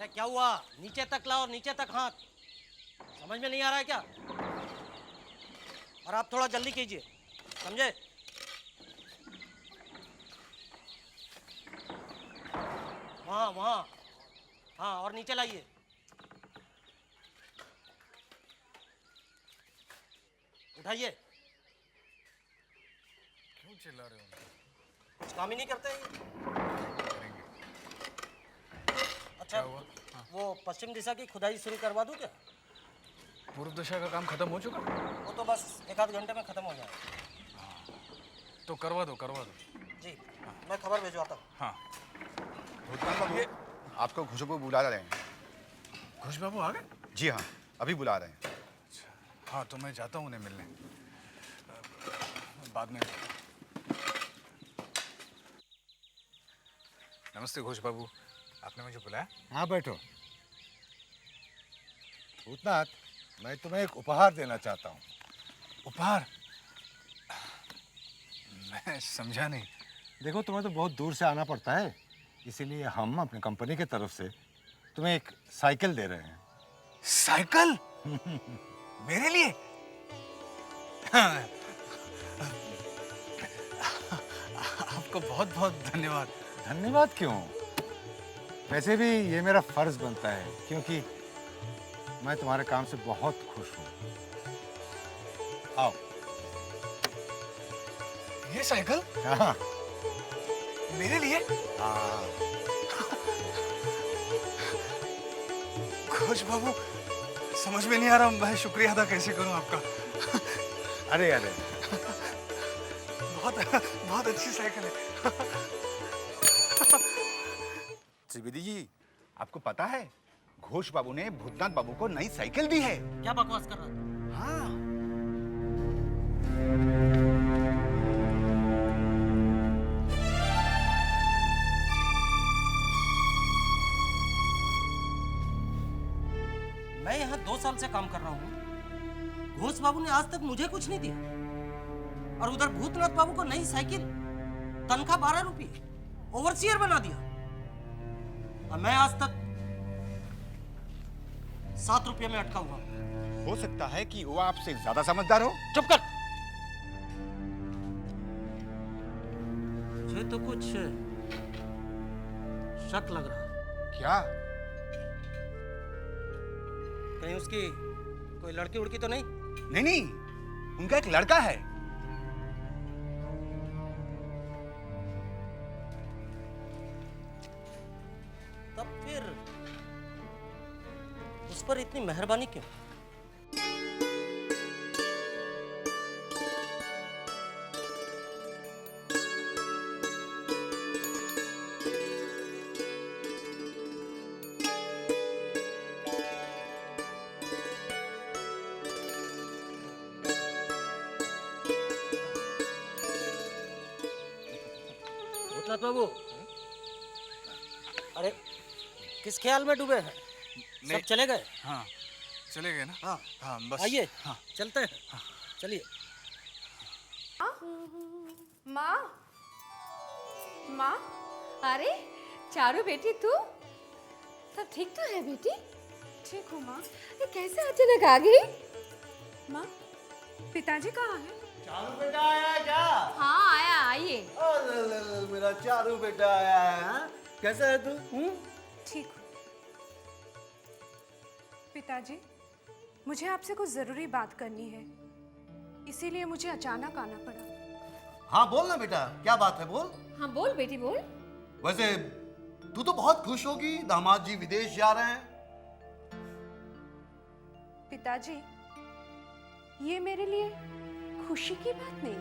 अरे क्या हुआ? नीचे तक लाओ, नीचे तक हाथ। समझ में नहीं आ रहा है क्या? और आप थोड़ा जल्दी कीजिए, समझे? वहाँ वहाँ, हाँ, और नीचे लाइए। उठाइए। क्यों चिल्ला रहे हो? कुछ काम ही नहीं करते ये। करेंगे। अच्छा, हुआ? हाँ। वो पश्चिम दिशा की खुदाई शुरू करवा दूं क्या? पूर्व दिशा का काम खत्म हो चुका? वो तो बस एक आध घंटे में खत्म हो जाएगा। तो करवा दो, करवा दो। जी, मैं खबर भिजवाता हूँ। हाँ। भूतनाथ बाबू, आपको खुशबू बुला रहे हैं। घोष बाबू आ गए? जी हाँ, अभी बुला रहे हैं। अच्छा, हाँ तो मैं जाता हूँ उन्हें मिलने। बाद में। नमस्ते घोष बाबू, आपने मुझे बुलाया? हाँ बैठो। भूतनाथ, मैं तुम्हें एक उपहार देना चाहता हूँ। उपहार? मैं समझा नहीं। देखो, तुम्हें तो बहुत दूर से आना पड़ता है, इसीलिए हम अपनी कंपनी की तरफ से तुम्हें एक साइकिल दे रहे हैं। साइकिल? मेरे लिए? आपको बहुत बहुत धन्यवाद। धन्यवाद क्यों? वैसे भी ये मेरा फर्ज बनता है, क्योंकि मैं तुम्हारे काम से बहुत खुश हूँ। आओ। ये साइकिल? हाँ मेरे लिए? हाँ। घोष बाबू, समझ में नहीं आ रहा मैं शुक्रिया अदा कैसे करूं आपका। अरे अरे, बहुत बहुत अच्छी साइकिल है। त्रिवेदी जी, आपको पता है घोष बाबू ने भूतनाथ बाबू को नई साइकिल दी है। क्या बकवास कर रहा है? हाँ। मैं यहाँ 2 साल से काम कर रहा हूँ। घोष बाबू ने आज तक मुझे कुछ नहीं दिया, और उधर भूतनाथ बाबू को नई साइकिल, तनख्वाह 12 रुपये, ओवरसियर बना दिया। और मैं आज तक 7 रुपये में अटका हुआ। हो सकता है कि वो आपसे ज्यादा समझदार हो। चुप कर। मुझे तो कुछ शक लग रहा है। क्या? कहीं उसकी कोई लड़की उड़की तो नहीं? नहीं नहीं, उनका एक लड़का है। तब फिर उस पर इतनी मेहरबानी क्यों? भूतनाथ बाबू, अरे किस ख्याल में डूबे हैं? सब चले गए? हाँ, चले गए ना? हाँ हाँ बस। आइए, हाँ। चलते हैं। चलिए। माँ, माँ, अरे चारू बेटी तू सब ठीक तो है बेटी? ठीक हूँ माँ। ये कैसे अचानक आ गई? माँ, पिताजी कहाँ हैं? चारू बेटा आया है क्या? हाँ आया, आइए। अरे मेरा चारू बेटा आया है। हाँ? कैसा है तू? ठीक हूँ। पिताजी, मुझे आपसे कुछ जरूरी बात करनी है, इसीलिए मुझे अचानक आना पड़ा। हाँ बोल ना बेटा, क्या बात है बोल। हाँ बोल बेटी बोल। वैसे तू तो बहुत खुश होगी, दामाद जी विदेश जा रहे हैं। पिताजी, ये मेरे लिए खुशी की बात नहीं,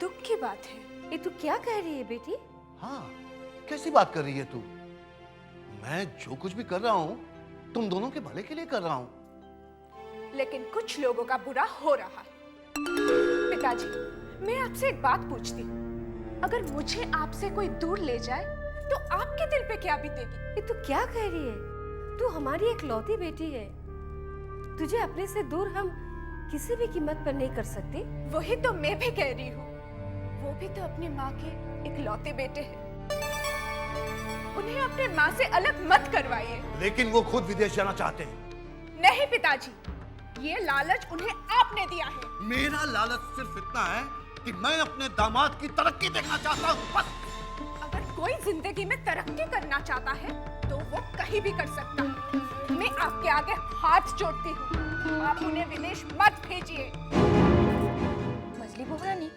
दुख की बात है। ये तू क्या कह रही है बेटी? हाँ, कैसी बात कर रही है तू? मैं जो कुछ भी कर रहा हूँ तुम दोनों के भले के लिए कर रहा हूँ। लेकिन कुछ लोगों का बुरा हो रहा है। पिताजी, मैं आपसे एक बात पूछती हूँ, अगर मुझे आपसे कोई दूर ले जाए तो आपके दिल पे क्या बीतेगी? ये तू क्या कह रही है? तू हमारी एकलौती बेटी है, तुझे अपने से दूर हम किसी भी कीमत पर नहीं कर सकते। वही तो मैं भी कह रही हूँ, वो भी तो अपनी माँ के इकलौते बेटे हैं। उन्हें अपने माँ से अलग मत करवाइए। लेकिन वो खुद विदेश जाना चाहते हैं। नहीं पिताजी, ये लालच उन्हें आपने दिया है। मेरा लालच सिर्फ इतना है कि मैं अपने दामाद की तरक्की देखना चाहता हूँ, बस। अगर कोई जिंदगी में तरक्की करना चाहता है तो वो कहीं भी कर सकता है। मैं आपके आगे हाथ जोड़ती हूँ, आप उन्हें विदेश मत भेजिए। मजली बहू रानी,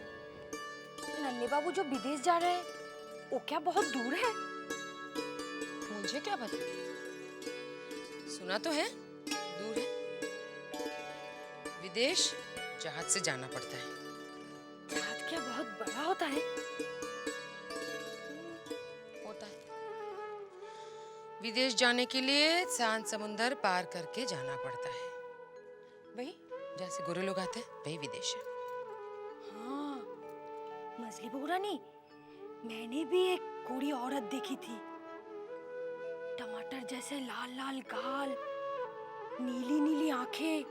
नन्हे बाबू जो विदेश जा रहे हैं वो क्या बहुत दूर है? मुझे क्या पता, सुना तो है दूर है। विदेश जहाज से जाना पड़ता है। जहाज क्या बहुत बड़ा होता है? होता है। विदेश जाने के लिए शांत समुंदर पार करके जाना पड़ता है। वही जैसे गोरे लोग आते हैं, वही विदेश है। हाँ, मजली बहू रानी, मैंने भी एक गोरी औरत देखी थी। टमाटर जैसे लाल लाल गाल, नीली नीली आंखें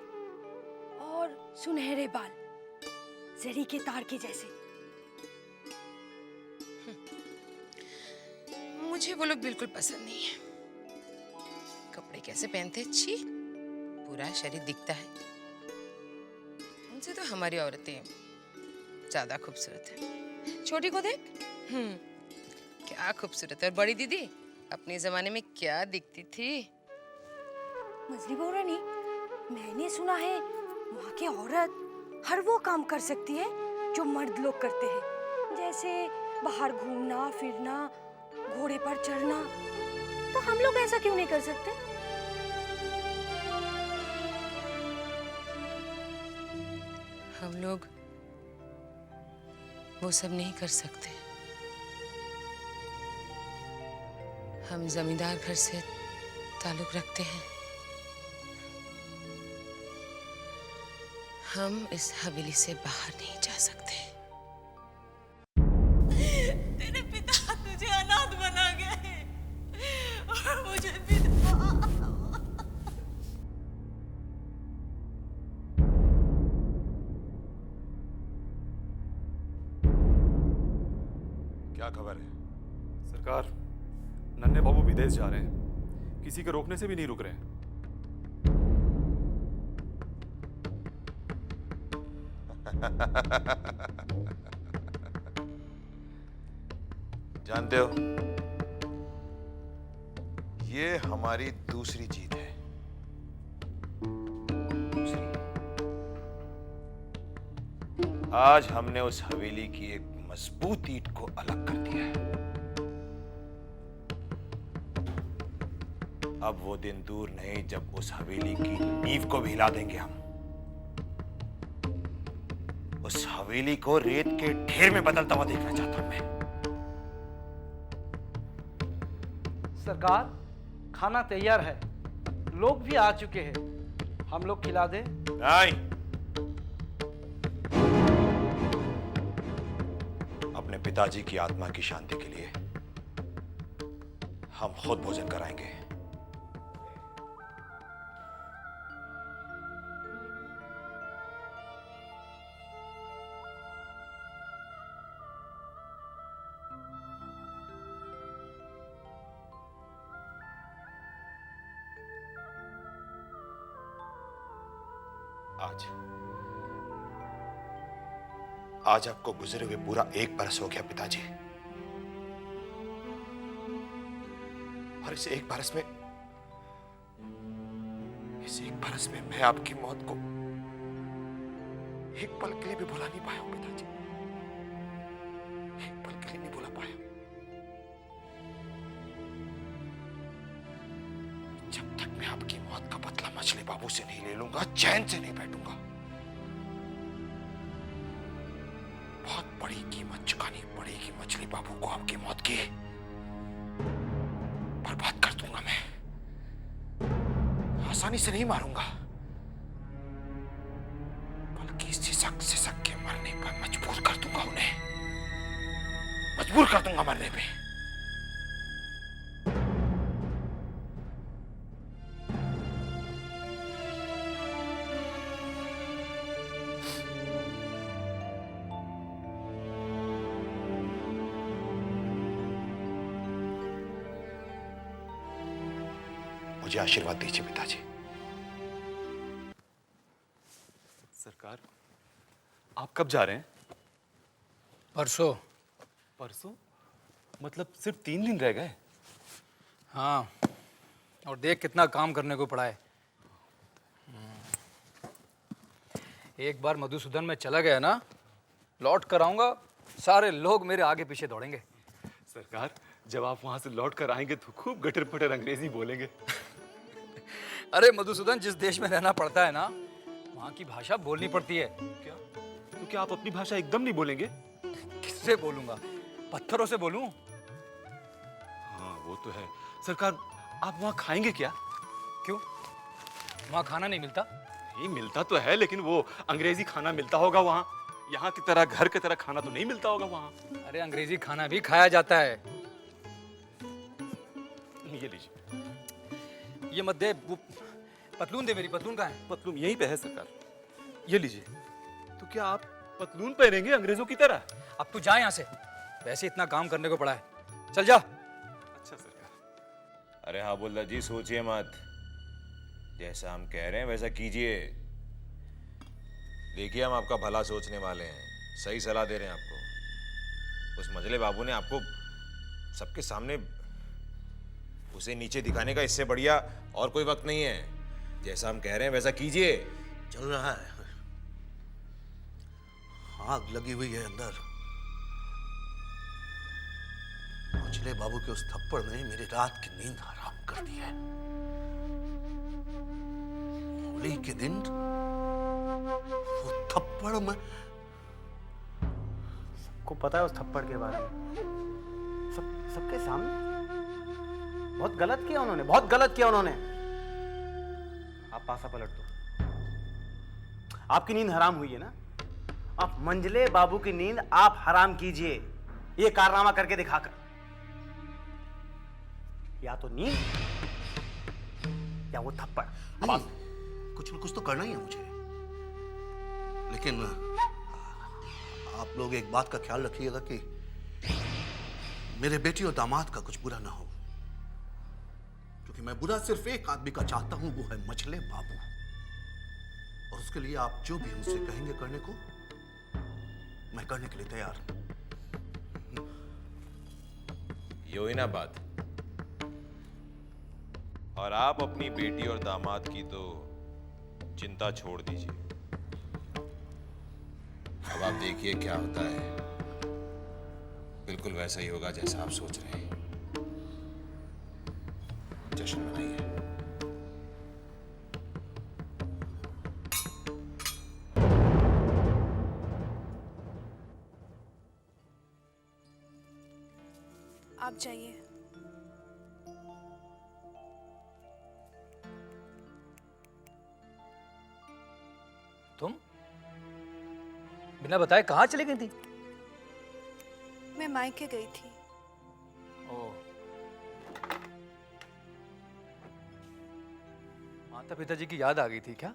और सुनहरे बाल, जरी के तार के जैसे। मुझे वो लोग बिल्कुल पसंद नहीं है। कपड़े कैसे पहनते, छी, पूरा शरीर दिखता है। उनसे तो हमारी औरतें ज्यादा खूबसूरत है। छोटी को देख, क्या खूबसूरत है। और बड़ी दीदी अपने जमाने में क्या दिखती थी। मजली बहू रानी, मैंने सुना है वहाँ की औरत हर वो काम कर सकती है जो मर्द लोग करते हैं, जैसे बाहर घूमना फिरना, घोड़े पर चढ़ना। तो हम लोग ऐसा क्यों नहीं कर सकते? हम लोग वो सब नहीं कर सकते। हम जमींदार घर से ताल्लुक रखते हैं। हम इस हवेली से बाहर नहीं जा सकते। तेरे पिता तुझे अनाथ बना गए और मुझे विधवा। क्या खबर है? सरकार, नन्हे बाबू विदेश जा रहे हैं, किसी के रोकने से भी नहीं रुक रहे हैं। जानते हो, ये हमारी दूसरी जीत है। दूसरी। आज हमने उस हवेली की एक मजबूत ईंट को अलग कर दिया है। अब वो दिन दूर नहीं जब उस हवेली की नींव को भी हिला देंगे हम। उस हवेली को रेत के ढेर में बदलता हुआ देखना चाहता हूं मैं। सरकार, खाना तैयार है, लोग भी आ चुके हैं, हम लोग खिला दें? नहीं, अपने पिताजी की आत्मा की शांति के लिए हम खुद भोजन कराएंगे। आज आपको गुजरे हुए पूरा 1 बरस हो गया पिताजी। और इस 1 बरस में मैं आपकी मौत को एक पल के लिए भी भुला नहीं पाया हूं पिताजी। एक पल के लिए नहीं भुला पाया। जब तक मैं आपकी मौत का बदला मछली बाबू से नहीं ले लूंगा, चैन से नहीं बैठूंगा। बहुत बड़ी कीमत चुकानी पड़ेगी मछली बाबू को आपकी मौत की। बर्बाद कर दूंगा मैं, आसानी से नहीं मारूंगा, बल्कि सिसक के मरने पर मजबूर कर दूंगा उन्हें। मजबूर कर दूंगा मरने पे। मुझे आशीर्वाद दीजिए पिताजी। सरकार, आप कब जा रहे हैं? परसों। परसों? मतलब सिर्फ 3 दिन रह गए? हाँ, और देख कितना काम करने को पड़ा है। एक बार मधुसूदन में चला गया ना, लौट कर आऊंगा, सारे लोग मेरे आगे पीछे दौड़ेंगे। सरकार, जब आप वहां से लौट कर आएंगे तो खूब गटर पटर अंग्रेजी बोलेंगे। अरे मधुसूदन, जिस देश में रहना पड़ता है ना, वहाँ की भाषा बोलनी पड़ती है। क्या? तो क्या आप अपनी भाषा एकदम नहीं बोलेंगे? किससे बोलूंगा? पत्थरों से बोलूं? हाँ, वो तो है। सरकार, आप वहाँ खाएंगे क्या? क्यों? वहाँ खाना नहीं मिलता? नहीं मिलता तो है, लेकिन वो अंग्रेजी खाना मिलता होगा वहाँ। यहाँ की तरह घर की तरह खाना तो नहीं मिलता होगा वहाँ। अरे अंग्रेजी खाना भी खाया जाता है। ये लीजिए। ये मत दे, वो पतलून दे मेरी। पतलून कहाँ है? पतलून यहीं पे है सरकार। ये लीजिए। तो क्या आप पतलून पहनेंगे अंग्रेजों की तरह? अब तू जा यहाँ से, वैसे इतना काम करने को पड़ा है, चल जा। अच्छा सरकार। अरे हाँ बोल्ला जी, सोचिए मत, जैसा हम कह रहे हैं वैसा कीजिए। देखिए, हम आपका भला सोचने वाले हैं, सही सलाह दे रहे हैं आपको। उस मजले बाबू ने आपको सबके सामने उसे नीचे दिखाने का इससे बढ़िया और कोई वक्त नहीं है। जैसा हम कह रहे हैं वैसा कीजिए। चल रहा है, आग लगी हुई है अंदर। मछले बाबू के उस थप्पड़ ने मेरी रात की नींद हराम कर दी है। होली के दिन वो थप्पड़ में, सबको पता है उस थप्पड़ के बारे में, सबके सामने। बहुत गलत किया उन्होंने, बहुत गलत किया उन्होंने। आप पासा पलट दो। आपकी नींद हराम हुई है ना, आप मंजले बाबू की नींद आप हराम कीजिए, ये कारनामा करके दिखाकर। या तो नींद या वो थप्पड़। अब कुछ न कुछ तो करना ही है मुझे, लेकिन आप लोग एक बात का ख्याल रखिएगा कि मेरे बेटी और दामाद का कुछ बुरा ना हो, क्योंकि मैं बुरा सिर्फ एक आदमी का चाहता हूं, वो है मछले बाबू। और उसके लिए आप जो भी मुझसे कहेंगे करने को, मैं करने के लिए तैयार हूं। यो ही ना बात। और आप अपनी बेटी और दामाद की तो चिंता छोड़ दीजिए। अब आप देखिए क्या होता है। बिल्कुल वैसा ही होगा जैसा आप सोच रहे हैं। जश्न मनाइए। आप जाइए। तुम बिना बताए कहाँ चली गई थी? मैं मायके गई थी। ओह, माता पिताजी की याद आ गई थी क्या?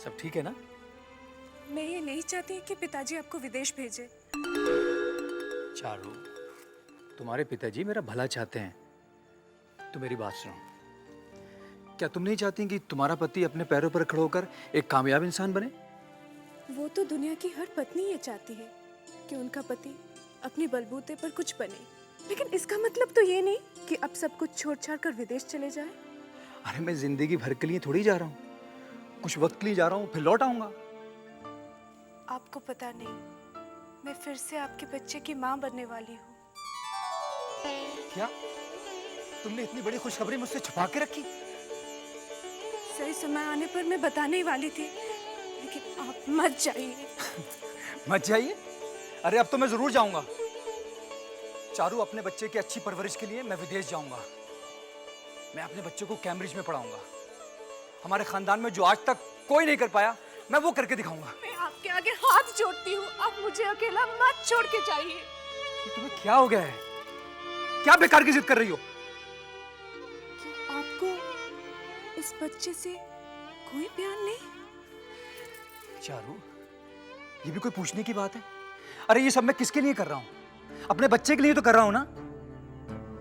सब ठीक है ना? मैं ये नहीं चाहती कि पिताजी आपको विदेश भेजे। चारू, तुम्हारे पिताजी मेरा भला चाहते हैं। तो मेरी बात सुनो, क्या तुम नहीं चाहती कि तुम्हारा पति अपने पैरों पर खड़े होकर एक कामयाब इंसान बने? वो तो दुनिया की हर पत्नी ये चाहती है कि उनका पति अपने बलबूते पर कुछ बने, लेकिन इसका मतलब तो ये नहीं कि अब सब कुछ छोड़ छाड़ कर विदेश चले जाए। अरे मैं जिंदगी भर के लिए थोड़ी जा रहा हूँ, कुछ वक्त के लिए जा रहा हूँ, फिर लौट आऊंगा। आपको पता नहीं, मैं फिर से आपके बच्चे की माँ बनने वाली हूँ। क्या तुमने इतनी बड़ी खुशखबरी मुझसे छुपा के रखी? सही समय आने पर मैं बताने ही वाली थी, लेकिन आप मत जाइए। मत जाइए? अरे अब तो मैं जरूर जाऊंगा। चारू, अपने बच्चे की अच्छी परवरिश के लिए मैं विदेश जाऊंगा। मैं अपने बच्चे को कैम्ब्रिज में पढ़ाऊंगा। हमारे खानदान में जो आज तक कोई नहीं कर पाया, मैं वो करके दिखाऊंगा। मैं आपके आगे हाथ जोड़ती हूँ, आप मुझे अकेला मत छोड़ के जाइए। ये तुम्हें क्या हो गया है? क्या बेकार की जिद कर रही हो? क्या आपको इस बच्चे से कोई प्यार नहीं? चारू, ये भी कोई पूछने की बात है? अरे ये सब मैं किसके लिए कर रहा हूँ? अपने बच्चे के लिए तो कर रहा हूँ ना।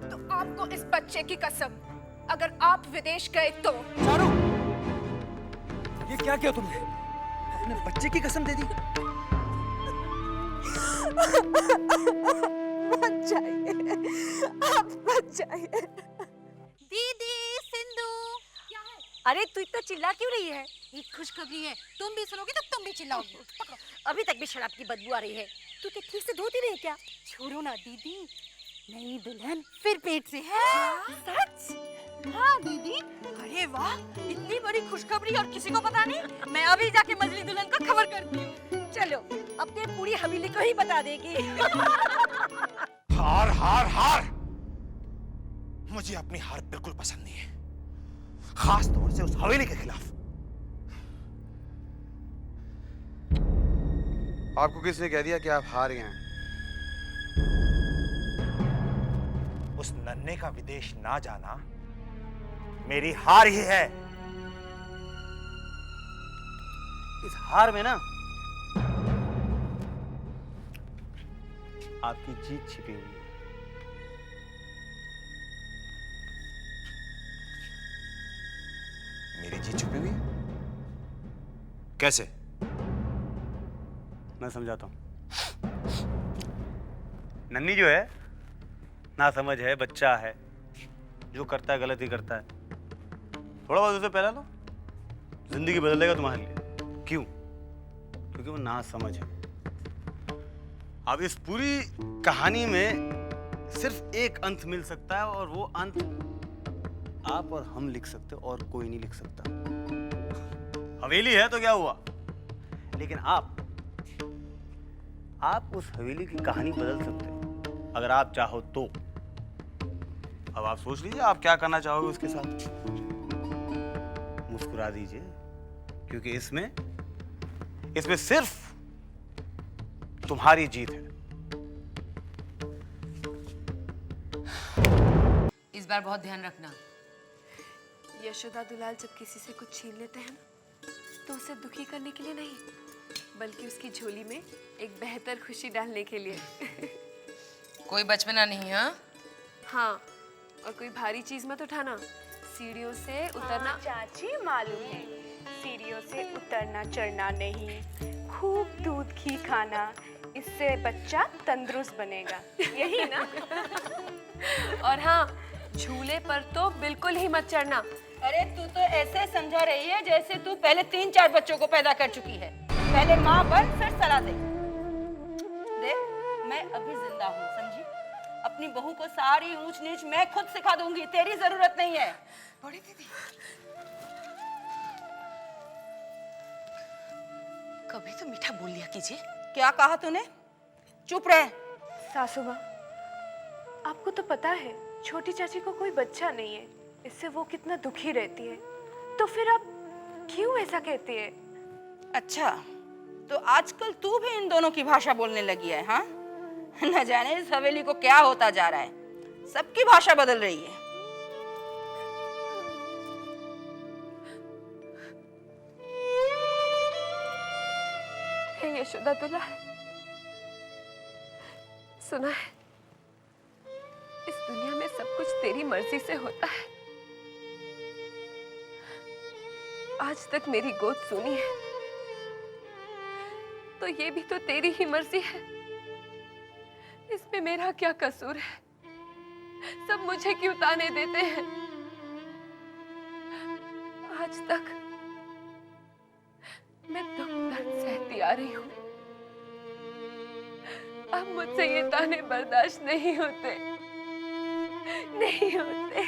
तो आपको इस बच्चे की कसम अगर आप विदेश गए तो। चारू, ये क्या किया तुमने? अपने बच्चे की कसम दे दी। बच जाइए, आप बच जाइए। दीदी, सिंधु, क्या है? अरे तू इतना चिल्ला क्यों रही है? एक खुशखबरी है, तुम भी सुनोगी तो तुम भी चिल्लाओगी। पकड़ो। अभी तक भी शराब की बदबू आ रही है। तू क्या ठीक से धोती नहीं क्या? छोड़ो ना दीदी, नई दुल्हन फिर पेट से है। सच? हाँ दीदी। अरे वाह, इतनी बड़ी खुशखबरी और किसी को पता नहीं। मैं अभी जाके मजली दुल्हन को खबर करती हूँ। चलो, अपने पूरी हवेली को ही बता देगी। हार हार हार, मुझे अपनी हार बिल्कुल पसंद नहीं है, खास तौर से उस हवेली के खिलाफ। आपको किसने कह दिया कि आप हार गए हैं? उस नन्हे का विदेश ना जाना मेरी हार ही है। इस हार में ना आपकी जीत छिपी हुई है। मेरी जीत छुपी हुई? कैसे? मैं समझाता हूं। नन्ही जो है, ना समझ है, बच्चा है, जो करता है गलत ही करता है। थोड़ा बहुत उसे पहला लो, जिंदगी बदल देगा तुम्हारे लिए। क्यों? क्योंकि वो ना समझ है। अब इस पूरी कहानी में सिर्फ एक अंत मिल सकता है, और वो अंत आप और हम लिख सकते, और कोई नहीं लिख सकता। हवेली है तो क्या हुआ, लेकिन आप उस हवेली की कहानी बदल सकते हो, अगर आप चाहो तो। अब आप सोच लीजिए आप क्या करना चाहोगे उसके साथ। मुस्कुरा दीजिए, क्योंकि इसमें सिर्फ तुम्हारी जीत है। इस बार बहुत ध्यान रखना। यशोदा दुलाल जब किसी से कुछ छीन लेते हैं ना, तो उसे दुखी करने के लिए नहीं, बल्कि उसकी झोली में एक बेहतर खुशी डालने के लिए। कोई बचपना नहीं। हाँ, और कोई भारी चीज मत उठाना। सीढ़ियों से उतरना। हाँ, चाची मालूम है, सीढ़ियों से उतरना चढ़ना नहीं, खूब दूध घी खाना, इससे बच्चा तंदुरुस्त बनेगा, यही ना? और हाँ, झूले पर तो बिल्कुल ही मत चढ़ना। अरे तू तो ऐसे समझा रही है जैसे तू पहले 3-4 बच्चों को पैदा कर चुकी है। पहले माँ बन, फिर सलाह दे। देख, मैं अभी जिंदा हूँ, समझी? अपनी बहू को सारी ऊंच नीच मैं खुद सिखा दूंगी, तेरी जरूरत नहीं है। बड़ी दीदी, कभी तो मीठा बोल लिया कीजिए। क्या कहा तूने? चुप रह। सासू माँ, आपको तो पता है छोटी चाची को कोई बच्चा नहीं है, इससे वो कितना दुखी रहती है, तो फिर आप क्यों ऐसा कहती है? अच्छा, तो आजकल तू भी इन दोनों की भाषा बोलने लगी है, हाँ? न जाने इस हवेली को क्या होता जा रहा है, सबकी भाषा बदल रही है। हे यशोदा दुलाल, सुना है इस दुनिया में सब कुछ तेरी मर्जी से होता है। आज तक मेरी गोद सुनी है, तो ये भी तो तेरी ही मर्जी है। इसमें मेरा क्या कसूर है? सब मुझे क्यों ताने देते हैं? आज तक मैं दुख दर्द सहती आ रही हूँ, अब मुझसे ये ताने बर्दाश्त नहीं होते, नहीं होते।